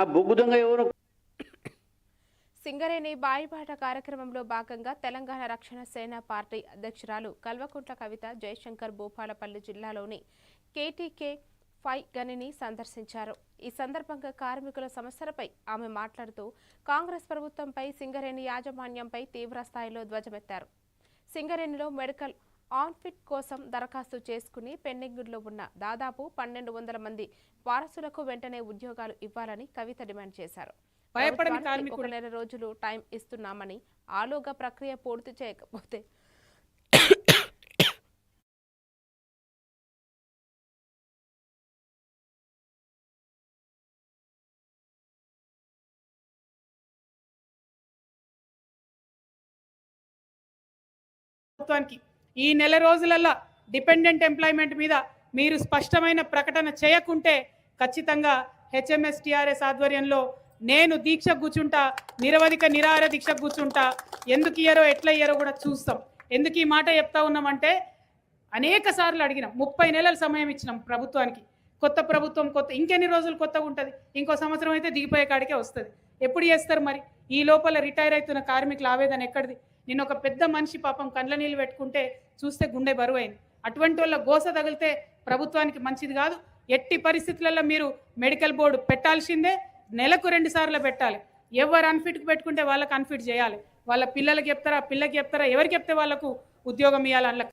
ఆ బొగ్గు దొంగ ఎవరు? సింగరేణి బాయిబాట కార్యక్రమంలో భాగంగా తెలంగాణ రక్షణ సేన పార్టీ అధ్యక్షురాలు కల్వకుంట్ల కవిత జయశంకర్ భూపాలపల్లి జిల్లాలోని కేటీకే 5 గనిని సందర్శించారు. ఈ సందర్భంగా కార్మికుల సమస్యలపై ఆమె మాట్లాడుతూ కాంగ్రెస్ ప్రభుత్వంపై సింగరేణి యాజమాన్యంపై తీవ్ర స్థాయిలో ధ్వజమెత్తారు. సింగరేణిలో మెడికల్ ఆన్ఫిట్ కోసం దరఖాస్తు చేసుకుని పెండింగుల్లో ఉన్న దాదాపు 1200 మంది వారసులకు వెంటనే ఉద్యోగాలు ఇవ్వాలని కవిత డిమాండ్ చేశారు. భయపడని కార్మికులు 1 నెల రోజులు టైం ఇస్తున్నామని ఆలోగా ప్రక్రియ పూర్తి చేయకపోతే ప్రభుత్వానికి ఈ నెల రోజులల్లా డిపెండెంట్ ఎంప్లాయ్మెంట్ మీద మీరు స్పష్టమైన ప్రకటన చేయకుంటే ఖచ్చితంగా హెచ్ఎంఎస్ టిఆర్ఎస్ ఆధ్వర్యంలో నేను దీక్ష కూర్చుంటా, నిరవధిక నిరాహార దీక్ష కూర్చుంటా. ఎందుకు ఇయ్యారో ఎట్లా ఇయ్యారో కూడా చూస్తాం. ఎందుకు ఈ మాట చెప్తా ఉన్నామంటే అనేక సార్లు అడిగినాం. 30 నెలల సమయం ఇచ్చినాం ప్రభుత్వానికి. కొత్త ప్రభుత్వం ఇంకెన్ని రోజులు కొత్తగా ఉంటుంది? ఇంకో సంవత్సరం అయితే దిగిపోయే కాడికే వస్తుంది. ఎప్పుడు చేస్తారు మరి? ఈ లోపల రిటైర్ అవుతున్న కార్మికుల ఆవేదన ఎక్కడిది? నేను ఒక పెద్ద మనిషి పాపం కండ్ల నీళ్ళు పెట్టుకుంటే చూస్తే గుండె బరువైంది. అటువంటి వాళ్ళ గోస తగిలితే ప్రభుత్వానికి మంచిది కాదు. ఎట్టి పరిస్థితులలో మీరు మెడికల్ బోర్డు పెట్టాల్సిందే. నెలకు 2 సార్లు పెట్టాలి. ఎవరు అన్ఫిట్కి పెట్టుకుంటే వాళ్ళకి అన్ఫిట్ చేయాలి. వాళ్ళ పిల్లలకి చెప్తారా, పిల్లకి చెప్తారా, ఎవరికి చెప్తే వాళ్ళకు ఉద్యోగం ఇవ్వాలి.